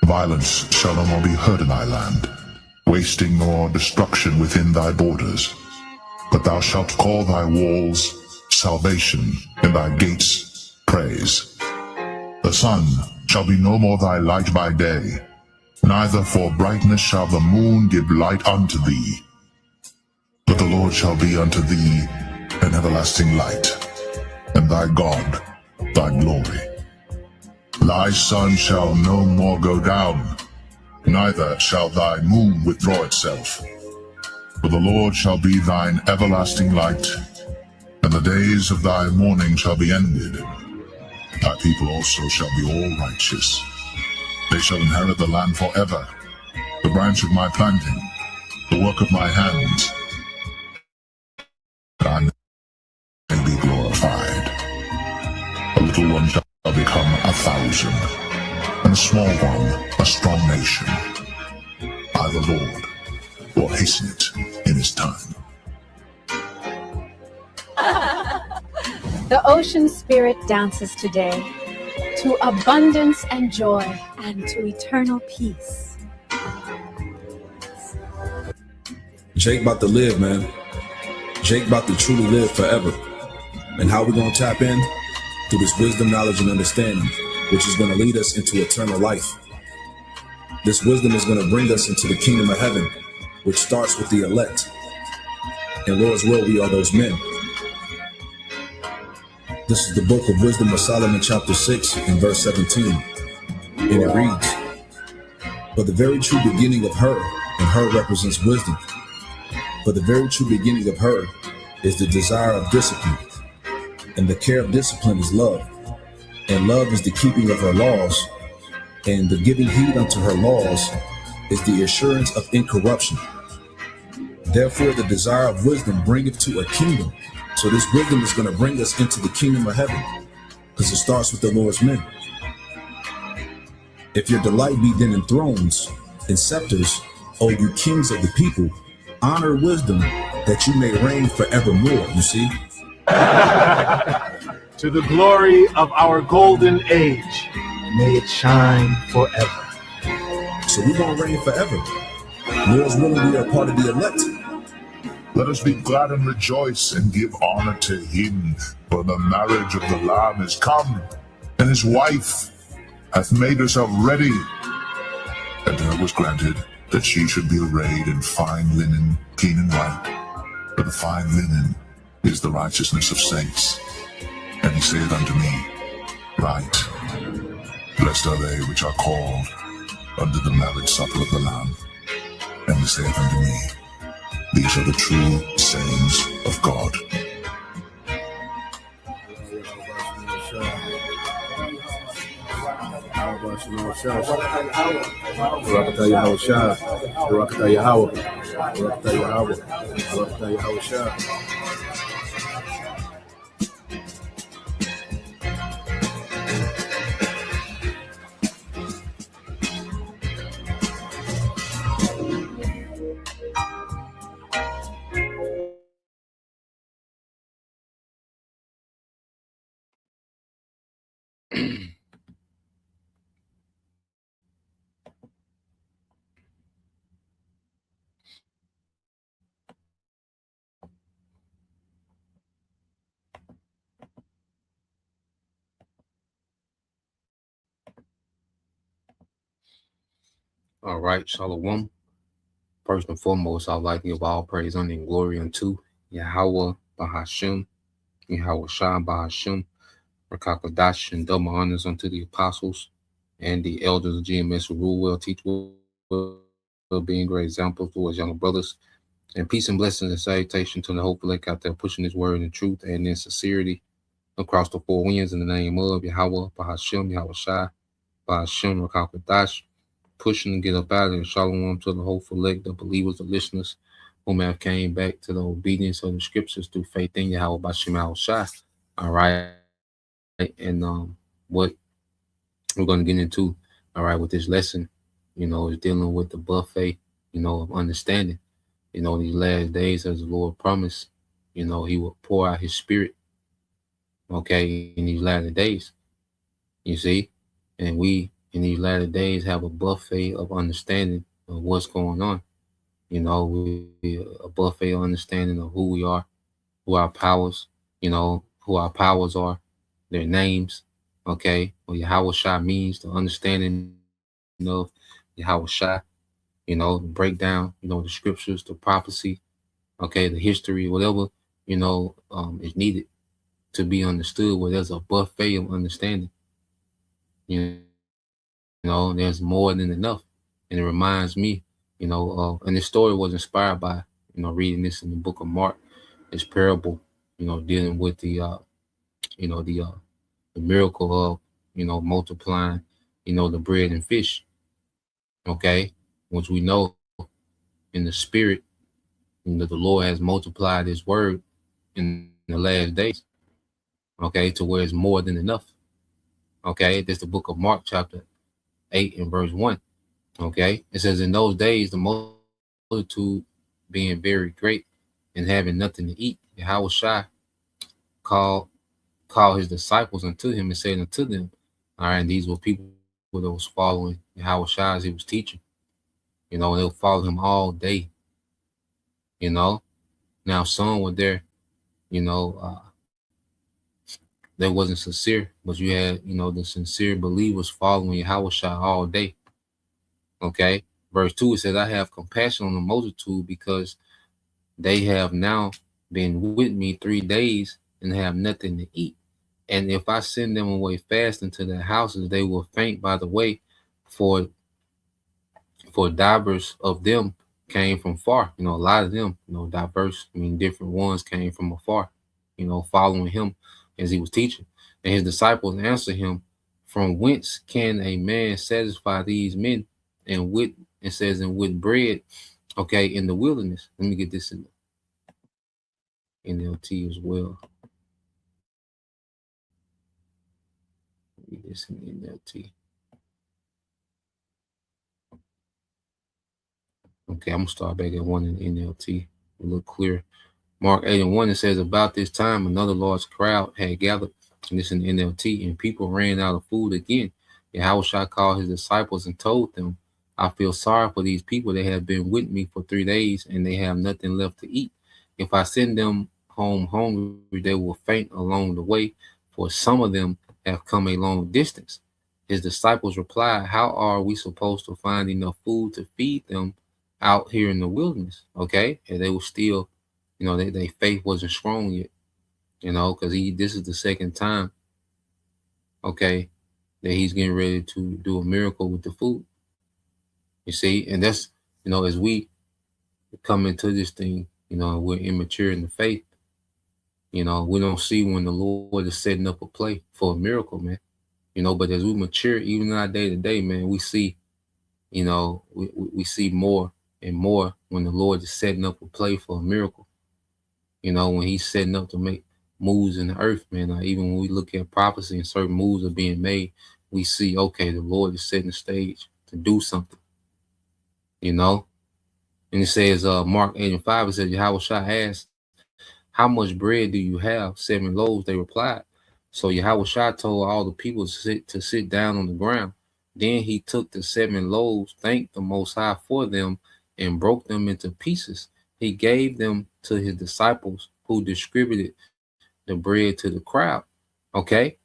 Violence shall no more be heard in thy land, wasting nor destruction within thy borders. But thou shalt call thy walls salvation, and thy gates praise. The sun shall be no more thy light by day, neither for brightness shall the moon give light unto thee. But the Lord shall be unto thee an everlasting light, and thy God thy glory. Thy sun shall no more go down, neither shall thy moon withdraw itself. For the Lord shall be thine everlasting light, and the days of thy mourning shall be ended. Thy people also shall be all righteous. They shall inherit the land forever, the branch of my planting, the work of my hands, that I may be glorified. A little one shall become 1,000, and a small one a strong nation. I, the Lord, will hasten it in his time. The ocean spirit dances today to abundance and joy and to eternal peace. Jake about to live, man. Jake about to truly live forever. And how we gonna tap in? Through this wisdom, knowledge, and understanding, which is gonna lead us into eternal life. This wisdom is gonna bring us into the kingdom of heaven, which starts with the elect. And Lord's will, we are those men. This is the book of Wisdom of Solomon, chapter 6, and verse 17. And it reads, "For the very true beginning of her, and her represents wisdom. For the very true beginning of her is the desire of discipline. And the care of discipline is love. And love is the keeping of her laws. And the giving heed unto her laws is the assurance of incorruption. Therefore the desire of wisdom bringeth to a kingdom." So this wisdom is going to bring us into the kingdom of heaven, because it starts with the Lord's men. "If your delight be then in thrones and scepters, O you kings of the people, honor wisdom, that you may reign forevermore." You see? To the glory of our golden age, may it shine forever. So we're going to reign forever. Lord's willing, we are part of the elect. Let us be glad and rejoice and give honor to him, for the marriage of the Lamb is come, and his wife hath made herself ready. And to her was granted that she should be arrayed in fine linen, clean and white. For the fine linen is the righteousness of saints. And he saith unto me, Write, blessed are they which are called unto the marriage supper of the Lamb. And he saith unto me, These are the true sayings of God. All right, Shalom. First and foremost, I'd like to give all praise, honor, and glory unto Yahweh Bahashem, Yahweh Shah Bahashem, Rakakadash, and double honors unto the apostles and the elders of GMS who rule well, teach well, being great examples to us younger brothers. And peace and blessings and salutation to the hopeful elect out there pushing his word in truth and in sincerity across the four winds in the name of Yahweh Bahashem, Yahweh Shah Bahashem, Rakakadash. Pushing to get up out of there. Shalom to the hopeful elect, the believers, the listeners whom have came back to the obedience of the scriptures through faith in Yahweh Bashim Al-Shah. All right. And what we're going to get into, all right, with this lesson, is dealing with the buffet, of understanding. These last days, as the Lord promised, he will pour out his spirit, okay, in these latter days, you see, and we in these latter days have a buffet of understanding of what's going on. You know, a buffet of understanding of who we are, who our powers, who our powers are, their names. Okay, what Yahweh Shai means, the understanding of Yahweh Shai, the breakdown, the scriptures, the prophecy, okay, the history, whatever, is needed to be understood, where there's a buffet of understanding. There's more than enough. And it reminds me, and this story was inspired by, reading this in the book of Mark, this parable, dealing with the miracle of, multiplying, the bread and fish, okay, which we know in the spirit, that the Lord has multiplied his word in the last days, okay, to where it's more than enough. Okay, this is the book of Mark chapter 8 and verse 1. Okay, it says, in those days, the multitude being very great and having nothing to eat, Yahweh Shai called his disciples unto him and said unto them, all right, and these were people that was following Yahweh Shai as he was teaching. And they'll follow him all day. Now some were there, that wasn't sincere, but you had, the sincere believers following Yahweh Shai all day. Okay, verse 2, it says, I have compassion on the multitude because they have now been with me 3 days and have nothing to eat. And if I send them away fasting to their houses, they will faint by the way, for divers of them came from far. A lot of them, diverse, different ones came from afar, following him as he was teaching. And his disciples answered him, from whence can a man satisfy these men? And with bread, okay, in the wilderness. Let me get this in NLT as well. Read this in NLT. Okay, I'm gonna start back at 1 in NLT. A little clearer. Mark 8 and 1, it says, about this time another large crowd had gathered, and this in NLT, and people ran out of food again. Yahweh Shai called his disciples and told them, I feel sorry for these people. They have been with me for 3 days and they have nothing left to eat. If I send them home hungry, they will faint along the way, for some of them have come a long distance. His disciples replied, how are we supposed to find enough food to feed them out here in the wilderness? Okay, and they were still, their faith wasn't strong yet, because this is the second time, okay, that he's getting ready to do a miracle with the food. You see, and that's, as we come into this thing, we're immature in the faith. We don't see when the Lord is setting up a play for a miracle, man. But as we mature, even in our day to day, man, we see, we see more and more when the Lord is setting up a play for a miracle. When he's setting up to make moves in the earth, man. Even when we look at prophecy and certain moves are being made, we see, okay, the Lord is setting the stage to do something. And it says, Mark 8 and 5, it says, Yahweh Shai asked, how much bread do you have? 7 loaves, they replied. So Yahweh Shai told all the people to sit down on the ground. Then he took the 7 loaves, thanked the Most High for them, and broke them into pieces. He gave them to his disciples, who distributed the bread to the crowd. Okay.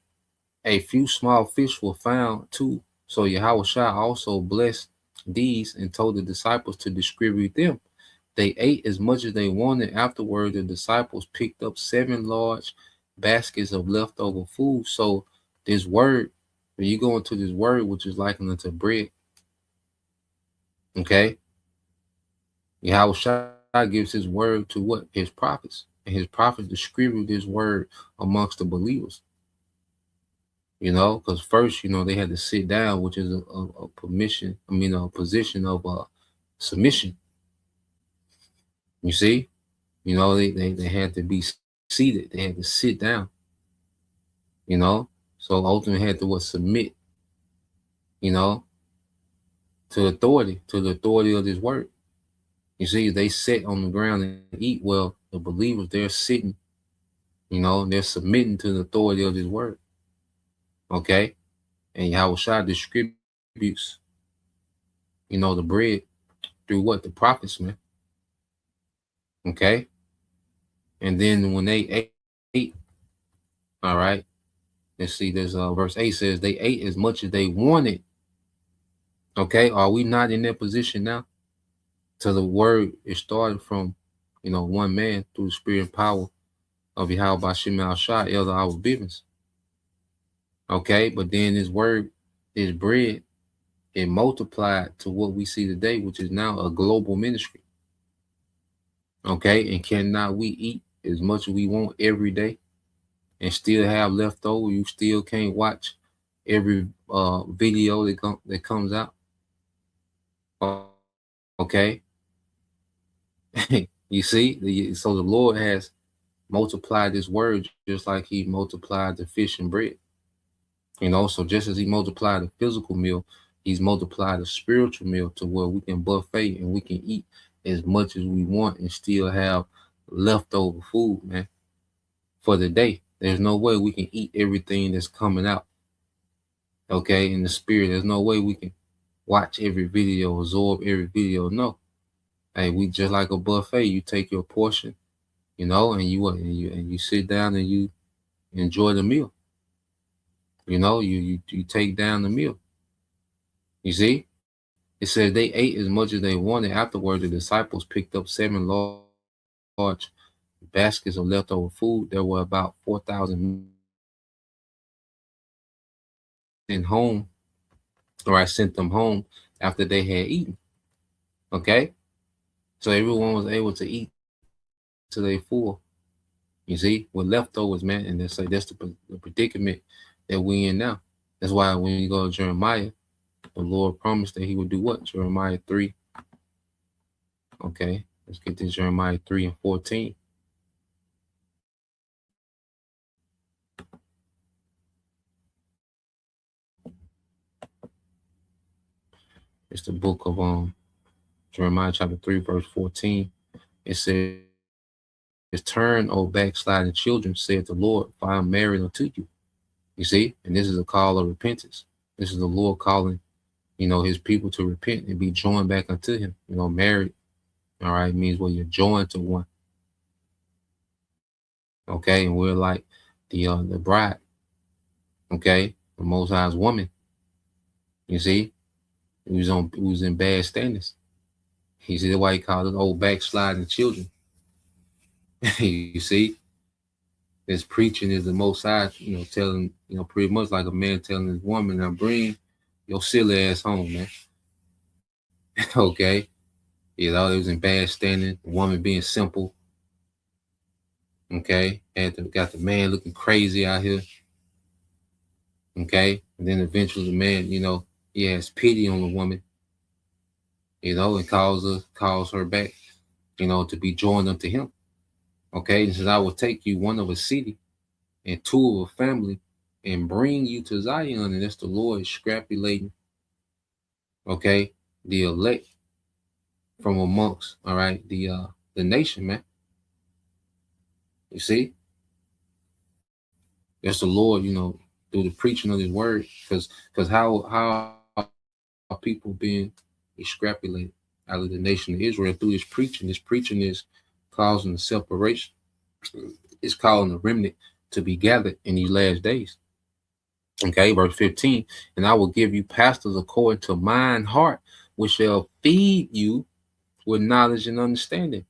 A few small fish were found too. So Yahweh Shai also blessed these and told the disciples to distribute them. They ate as much as they wanted. Afterward, the disciples picked up 7 large baskets of leftover food. So this word, when you go into this word, which is likened unto bread, okay, Yahweh Shai gives his word to what? His prophets. And his prophets distribute this word amongst the believers. Because first, they had to sit down, which is a position of submission. You see, they had to be seated. They had to sit down, so ultimately had to submit, to the authority of this word. You see, they sit on the ground and eat. Well, the believers, they're sitting, they're submitting to the authority of this word. Okay. And Yahweh Shai distributed distributes, the bread through what? The prophets, man. Okay. And then when they ate, all right, let's see, there's verse 8 says they ate as much as they wanted. Okay, are we not in that position now? So the word is started from, one man through the spirit and power of Yahweh Bashim al-Shah, Elder our business. Okay, but then this word, this bread, it multiplied to what we see today, which is now a global ministry. Okay, and cannot we eat as much as we want every day and still have leftover? You still can't watch every video that comes out. Okay. You see, so the Lord has multiplied this word just like he multiplied the fish and bread. So just as he multiplied the physical meal, he's multiplied the spiritual meal to where we can buffet and we can eat as much as we want and still have leftover food, man, for the day. There's no way we can eat everything that's coming out, okay, in the spirit. There's no way we can watch every video, absorb every video. No. Hey, we just like a buffet. You take your portion, and you sit down and you enjoy the meal. You take down the meal. You see, it says they ate as much as they wanted. Afterwards, the disciples picked up 7 large baskets of leftover food. There were about 4,000 in home, or I sent them home after they had eaten. Okay, so everyone was able to eat till they full. You see, with leftovers, man, and that's the predicament that we in now. That's why when you go to Jeremiah, the Lord promised that he would do what? Jeremiah 3. Okay, let's get to Jeremiah 3 and 14. It's the book of Jeremiah chapter 3, verse 14. It says, "Turn, O backsliding children, saith the Lord, for I am married unto you." You see, and this is a call of repentance. This is the Lord calling, his people to repent and be joined back unto him. Married, all right, means you're joined to one. Okay, and we're like the bride. Okay, the Most High's woman. You see, he was in bad standards. He said why he called it old backsliding children. You see, this preaching is the Most High, telling, pretty much like a man telling his woman, "Now bring your silly ass home, man." Okay, it was in bad standing. The woman being simple. Okay, got the man looking crazy out here. Okay, and then eventually the man, he has pity on the woman, and calls her back, to be joined unto him. Okay, he says, "I will take you one of a city and two of a family and bring you to Zion," and that's the Lord extrapolating, okay, the elect from amongst, all right, the nation, man. You see, that's the Lord, through the preaching of his word, because how are people being extrapolated out of the nation of Israel through this preaching? This preaching is causing the separation. It's calling the remnant to be gathered in these last days. Okay, verse 15, "And I will give you pastors according to mine heart, which shall feed you with knowledge and understanding."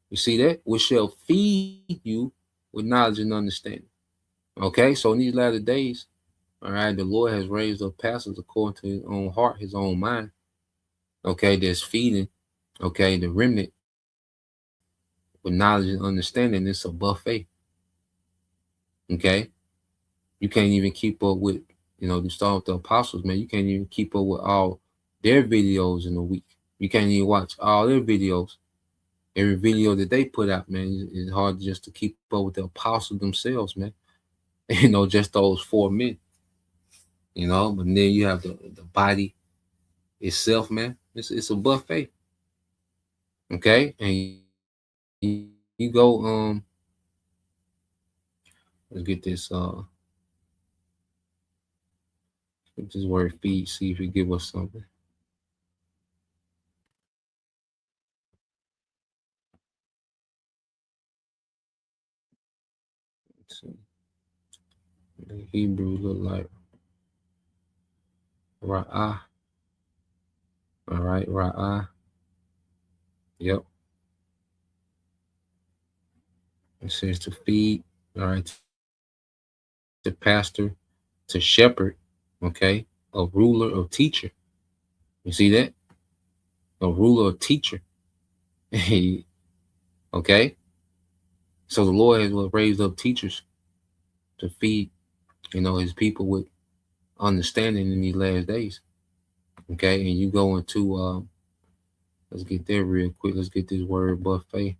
You see that? "Which shall feed you with knowledge and understanding." Okay, so in these latter days, all right, the Lord has raised up pastors according to his own heart, his own mind. Okay, that's feeding, okay, the remnant with knowledge and understanding. It's a buffet. Okay, you can't even keep up with, you start with the apostles, man. You can't even keep up with all their videos in a week. You can't even watch all their videos. Every video that they put out, man, it's hard just to keep up with the apostles themselves, man. Just those 4 men. But then you have the body itself, man. It's a buffet. Okay, and you go let's get this This word feed, see if it give us something. Let's see. The Hebrew look like Ra'ah. All right, Ra'ah. Yep. It says to feed. All right. To pastor, to shepherd. Okay. A ruler or teacher. You see that? A ruler or teacher. Okay. So the Lord has raised up teachers to feed, his people with understanding in these last days. Okay. And you go into, let's get there real quick. Let's get this word buffet.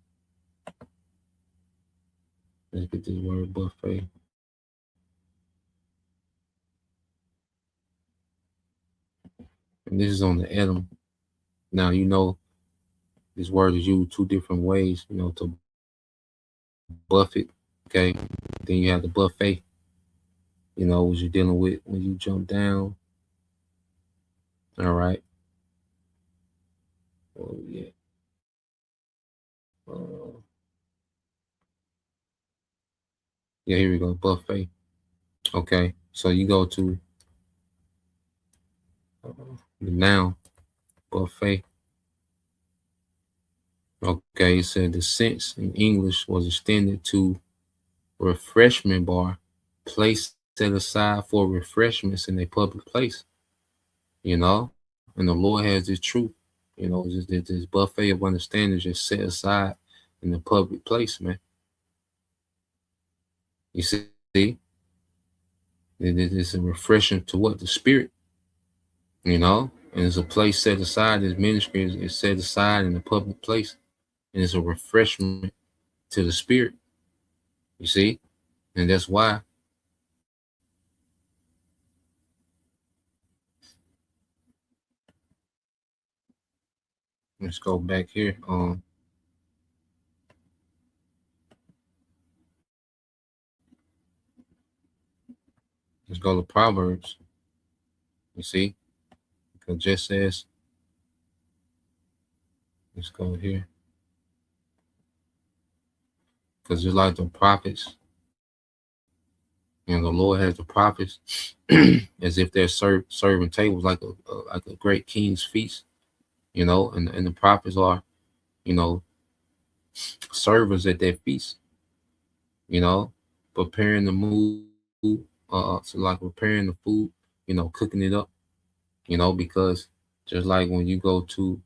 Let's get this word buffet. And this is on the Edom. Now, this word is used two different ways, to buffet. Okay. Then you have the buffet, what you're dealing with when you jump down. All right. Oh, yeah. Yeah, here we go. Buffet. Okay. So you go to the noun, buffet. Okay. It said the sense in English was extended to refreshment bar, place set aside for refreshments in a public place. And the Lord has this truth. This buffet of understanding just set aside in the public place, man. You see, it's a refreshing to what? The spirit, and it's a place set aside. This ministry is set aside in the public place, and it's a refreshment to the spirit. You see, and that's why. Let's go back here. Let's go to Proverbs. You see, because it just says, let's go here. Because just like the prophets, and the Lord has the prophets as if they're serving tables like a great king's feast, and the prophets are, servers at that feast, preparing the mood, so like preparing the food, cooking it up, because just like when you go to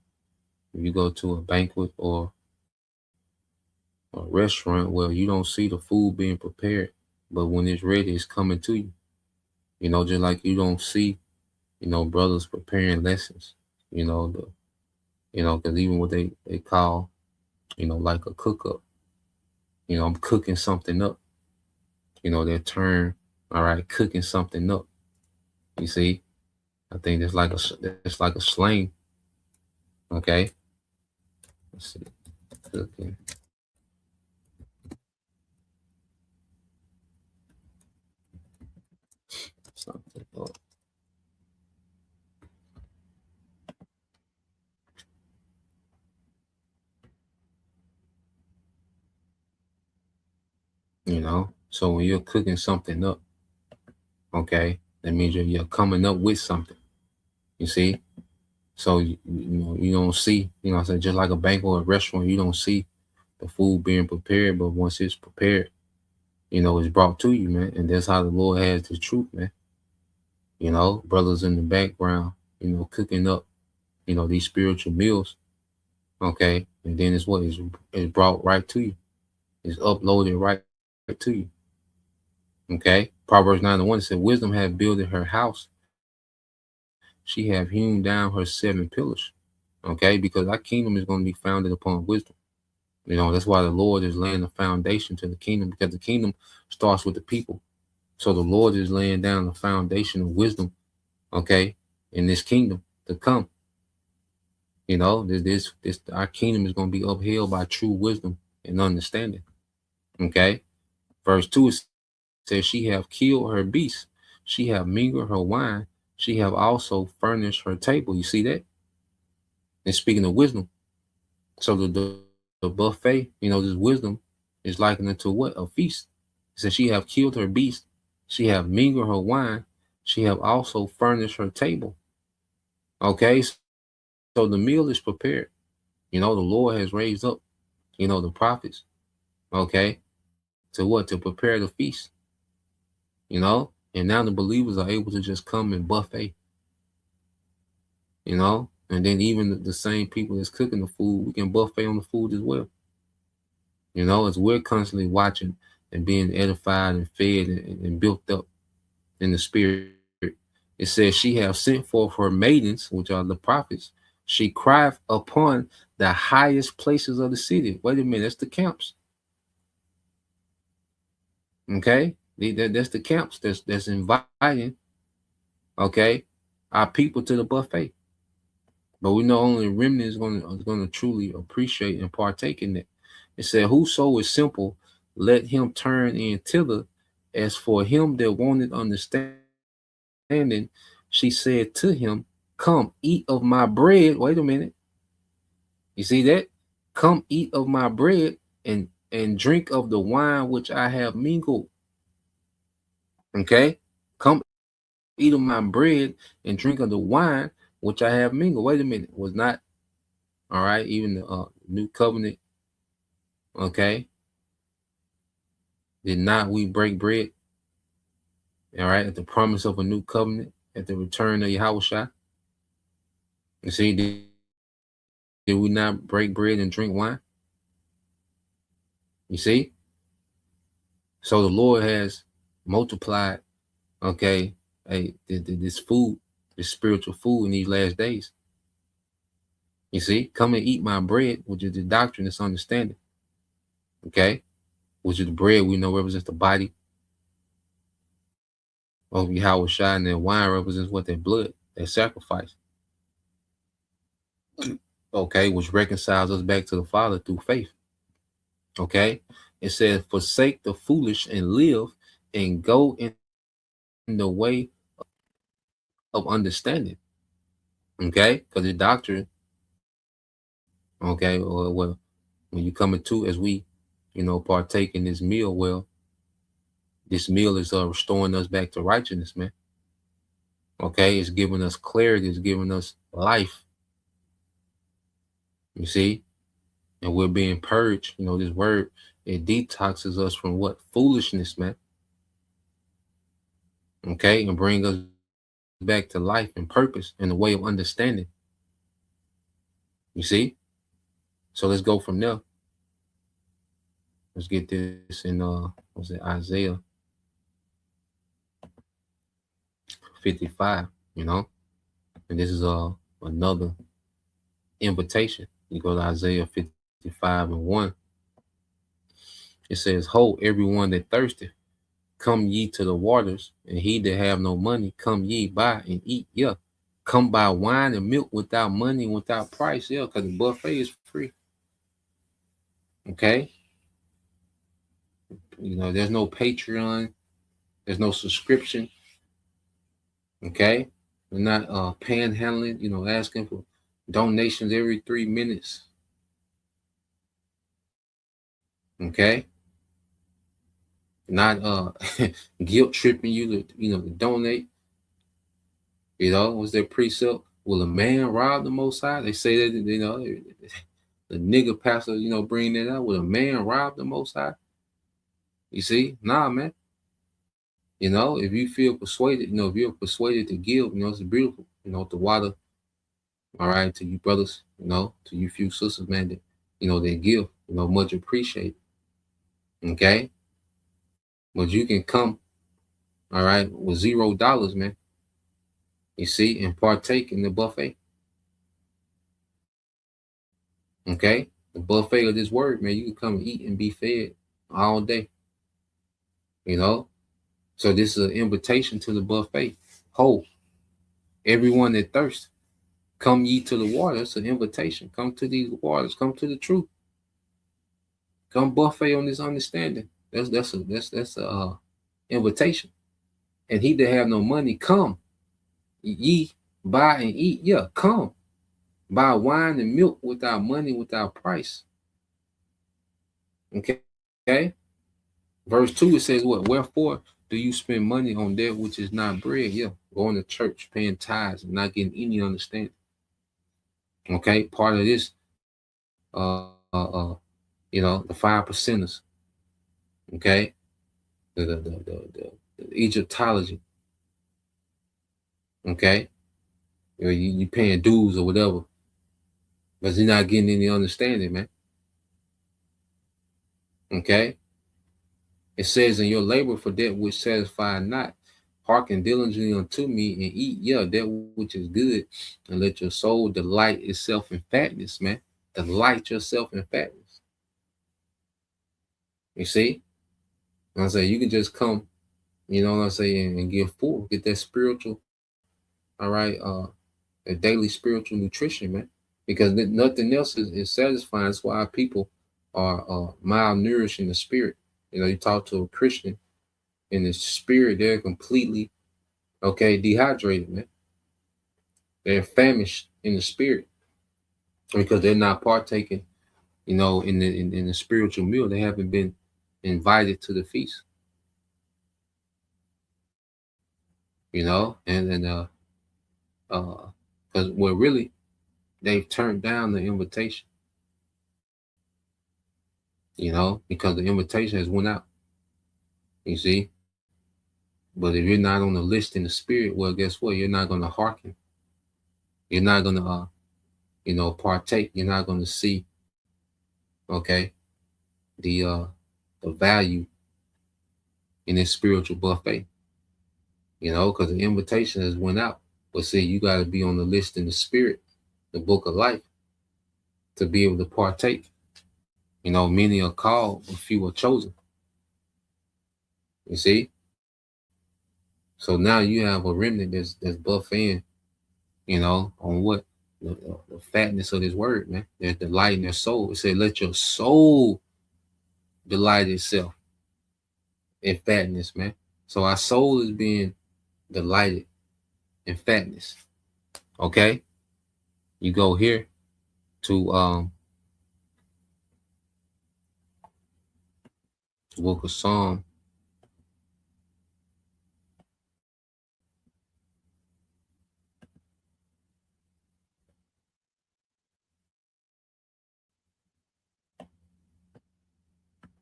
a banquet or a restaurant where you don't see the food being prepared, but when it's ready, it's coming to you. Just like you don't see, brothers preparing lessons, because even what they call, like a cook up, I'm cooking something up, their term, all right, cooking something up. You see, I think that's like a slang. Okay. Let's see, cooking. Something up. So when you're cooking something up, okay, that means you're coming up with something. You see, so you don't see, I said, just like a banquet or a restaurant, you don't see the food being prepared, but once it's prepared, it's brought to you, man. And that's how the Lord has the truth, man. Brothers in the background, cooking up, these spiritual meals. Okay. And then it's what is brought right to you. It's uploaded right to you. Okay. Proverbs 9:1 said, wisdom hath builded her house. She have hewn down her 7 pillars. Okay. Because our kingdom is going to be founded upon wisdom. That's why the Lord is laying the foundation to the kingdom, because the kingdom starts with the people. So the Lord is laying down the foundation of wisdom, okay, in this kingdom to come. This our kingdom is going to be upheld by true wisdom and understanding. Okay. Verse 2 says, she have killed her beasts, she have mingled her wine, she have also furnished her table. You see that? And speaking of wisdom, so the buffet, this wisdom is likened unto what? A feast. It says she have killed her beast, she have mingled her wine, she have also furnished her table. Okay, so the meal is prepared. The Lord has raised up, the prophets, okay, to what? To prepare the feast, and now the believers are able to just come and buffet, and then even the same people that's cooking the food, we can buffet on the food as well, as we're constantly watching and being edified and fed and built up in the spirit. It says she have sent forth her maidens, which are the prophets. She cried upon the highest places of the city. Wait a minute, that's the camps. Okay, that's the camps that's inviting, okay, our people to the buffet. But we know only a remnant is going to truly appreciate and partake in it. It said, "Whoso is simple, let him turn in thither. As for him that wanted understanding, she said to him, Come, eat of my bread." Wait a minute. You see that? Come, eat of my bread and drink of the wine which I have mingled. Okay? Come, eat of my bread and drink of the wine which I have mingled. Wait a minute. Was not, all right, even the new covenant, okay? Did not we break bread? All right, at the promise of a new covenant, at the return of Yahushua. You see, did we not break bread and drink wine? You see? So the Lord has multiplied, okay, this food, this spiritual food in these last days. You see, come and eat my bread, which is the doctrine, this understanding. Okay, which is the bread we know represents the body of Yahushua, and that wine represents what? Their blood, their sacrifice. Okay, which reconciles us back to the Father through faith. Okay, it says, forsake the foolish and live and go in the way of understanding. Okay, because the doctrine, okay, or well, when you come into, as we, partake in this meal, well, this meal is restoring us back to righteousness, man. Okay, it's giving us clarity, it's giving us life. You see, and we're being purged. This word, it detoxes us from what? Foolishness, man. Okay, and bring us back to life and purpose and the way of understanding. You see? So let's go from there. Let's get this in Isaiah 55, and this is another invitation. You go to Isaiah 55:1. It says, Ho, everyone that thirsteth, come ye to the waters, and he that have no money, come ye buy and eat. Yeah. Come buy wine and milk without money and without price. Yeah, because the buffet is free. Okay. There's no Patreon. There's no subscription. Okay. We're not panhandling, asking for donations every 3 minutes. Okay. Not guilt tripping you to donate. Was their precept? Will a man rob the Most High? They say that, the nigga pastor, bring that out. Will a man rob the Most High? You see? Nah, man. If you feel persuaded, if you're persuaded to give, it's beautiful, the water, all right, to you brothers, to you few sisters, man, that, they give, much appreciate. Okay? But you can come, all right, with $0, man. You see, and partake in the buffet. Okay? The buffet of this word, man, you can come and eat and be fed all day. So this is an invitation to the buffet. Ho, everyone that thirsts, come ye to the water. It's an invitation. Come to these waters. Come to the truth. Come buffet on this understanding. That's a invitation. And he that have no money, come. Ye buy and eat. Yeah, come. Buy wine and milk without money, without price. Okay. Okay. Verse 2, it says what? Wherefore do you spend money on that which is not bread? Yeah. Going to church, paying tithes, and not getting any understanding. Okay. Part of this, the 5%ers. Okay. The Egyptology. Okay. You paying dues or whatever, but you're not getting any understanding, man. Okay. It says, in your labor for that which satisfy not, hearken diligently unto me and eat, yeah, that which is good, and let your soul delight itself in fatness, man. Delight yourself in fatness. You see? And I say you can just come, you know what I'm saying, and get full, get that spiritual, all right, a daily spiritual nutrition, man. Because nothing else is satisfying. That's why people are malnourished in the spirit. You talk to a Christian in the spirit, they're completely dehydrated, man. They're famished in the spirit because they're not partaking, in the spiritual meal. They haven't been invited to the feast. Because really they've turned down the invitation. Because the invitation has went out. You see? But if you're not on the list in the spirit, well, guess what? You're not going to hearken. You're not going to, partake. You're not going to see, the value in this spiritual buffet. Because the invitation has went out. But see, you got to be on the list in the spirit, the book of life, to be able to partake. Many are called, but few are chosen. You see? So now you have a remnant that's buffeting, on what? The fatness of this word, man. They're delighting their soul. It said, let your soul delight itself in fatness, man. So our soul is being delighted in fatness. Okay? You go here to the book of Psalm.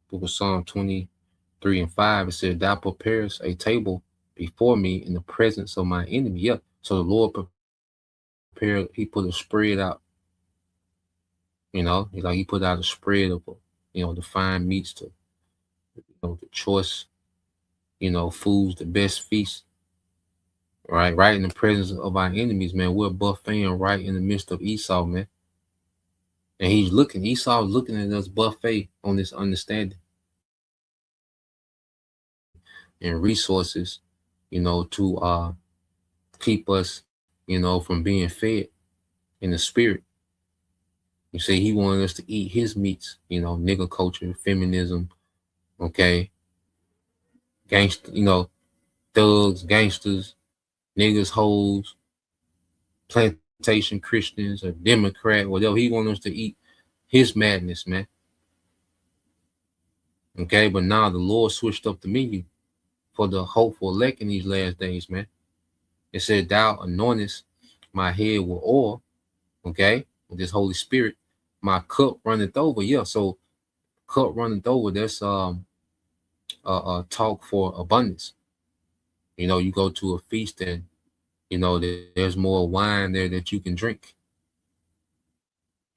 Book of Psalm 23 and 5. It said, thou preparest a table before me in the presence of my enemy. Yeah. So the Lord prepared, he put a spread out. He put out a spread of, the fine meats, to, the choice, foods, the best feast. Right in the presence of our enemies, man. We're buffeting right in the midst of Esau, man. And Esau is looking at us buffet on this understanding and resources, to keep us, from being fed in the spirit. You see, he wanted us to eat his meats, nigger culture, feminism, gangster, thugs, gangsters, niggas, hoes, plantation Christians, or Democrat, whatever. He wanted us to eat his madness, man. Okay, but now the Lord switched up the menu for the hopeful elect in these last days, man. It said, thou anointest my head with oil, with this Holy Spirit. My cup runneth over. Yeah, so cup runneth over, that's talk for abundance. You go to a feast and, there's more wine there that you can drink.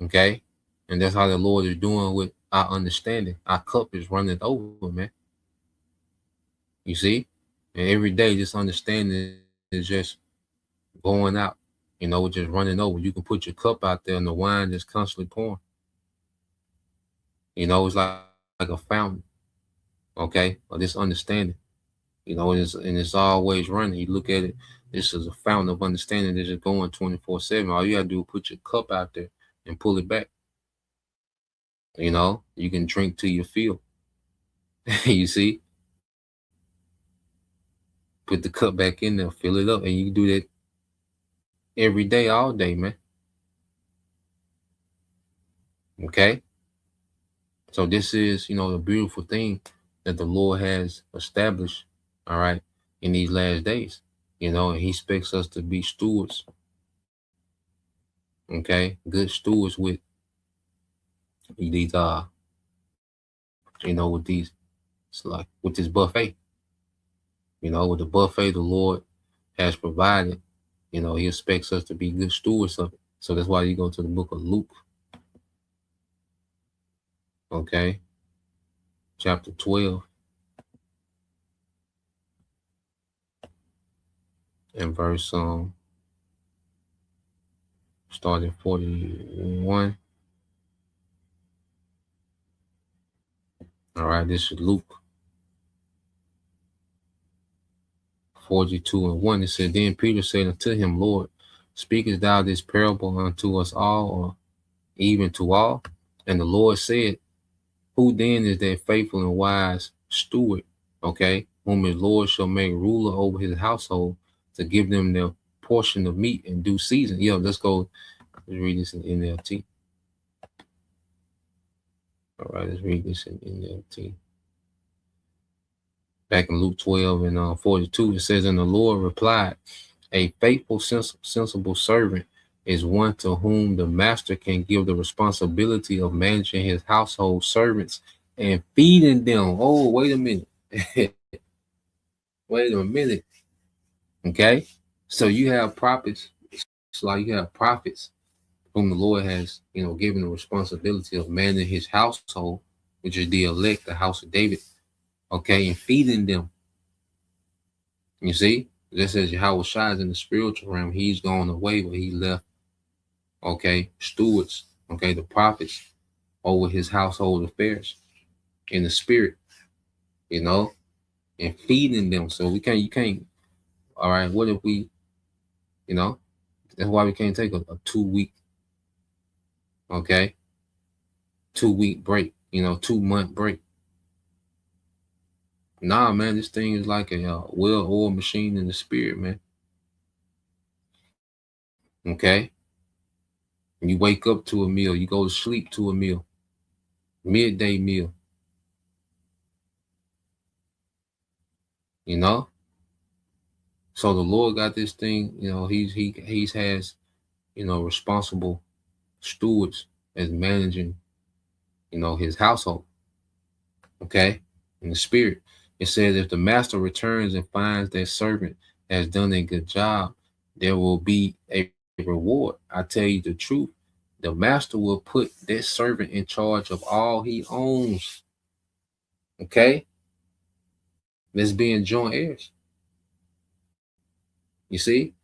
Okay? And that's how the Lord is doing with our understanding. Our cup is running over, man. You see? And every day, this understanding is just going out, just running over. You can put your cup out there and the wine is constantly pouring. It's like a fountain, of this understanding. And it's always running. You look at it, this is a fountain of understanding that's just going 24/7. All you gotta do is put your cup out there and pull it back. You can drink till you feel. You see? Put the cup back in there, fill it up, and you can do that every day, all day, man. Okay. So this is, the beautiful thing that the Lord has established, all right, in these last days, and he expects us to be stewards, okay, good stewards with these, with these, it's like with this buffet, with the buffet the Lord has provided, he expects us to be good stewards of it. So that's why you go to the book of Luke, okay, chapter 12 and verse starting 41. All right, this is Luke 42 and 1. It said, Then Peter said unto him, Lord, speakest thou this parable unto us all, or even to all? And the Lord said, Who then is that faithful and wise steward, okay, whom his Lord shall make ruler over his household, to give them their portion of meat in due season? Let's read this in NLT. All right, let's read this in NLT. Back in Luke 12 and 42, it says, And the Lord replied, A faithful, sensible servant is one to whom the master can give the responsibility of managing his household servants and feeding them. Oh, wait a minute. Wait a minute. Okay? So you have prophets. It's like you have prophets whom the Lord has, given the responsibility of managing his household, which is the elect, the house of David. Okay, and feeding them. You see, just as Yahweh Shai is in the spiritual realm, he's gone away, but he left, okay, stewards, okay, the prophets over his household affairs in the spirit, and feeding them. So you can't, all right, what if we, that's why we can't take a 2-week, okay, 2-week break, 2-month break. Nah, man, this thing is like a well-oiled machine in the spirit, man. Okay? You wake up to a meal. You go to sleep to a meal. Midday meal. So the Lord got this thing, he has, responsible stewards as managing, his household. Okay? In the spirit. It says, if the master returns and finds that servant has done a good job, there will be a reward. I tell you the truth. The master will put that servant in charge of all he owns. Okay? Let's be in joint heirs. You see?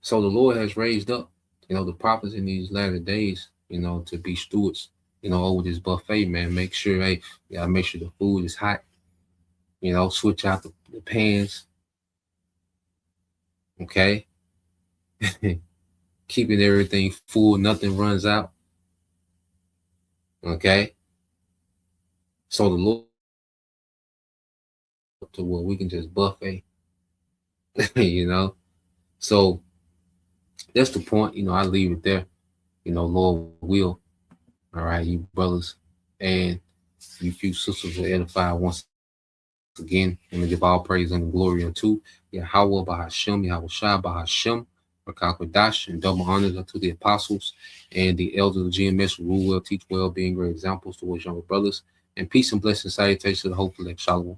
So the Lord has raised up, the prophets in these latter days, to be stewards, over this buffet, man. Make sure, you gotta make sure the food is hot. Switch out the pans. Okay. Keeping everything full, nothing runs out. Okay. So the Lord, to where we can just buffet, So that's the point. I leave it there. Lord will. All right, you brothers and you few sisters will edify once again, and we give all praise and glory unto Yahweh Bahashem, Yahweh Shai Bahashem, Rakakadash, and double honors unto the apostles and the elders of GMS who rule well, teach well, being great examples towards younger brothers, and peace and blessing salutations to the hopeful elect. Shalom.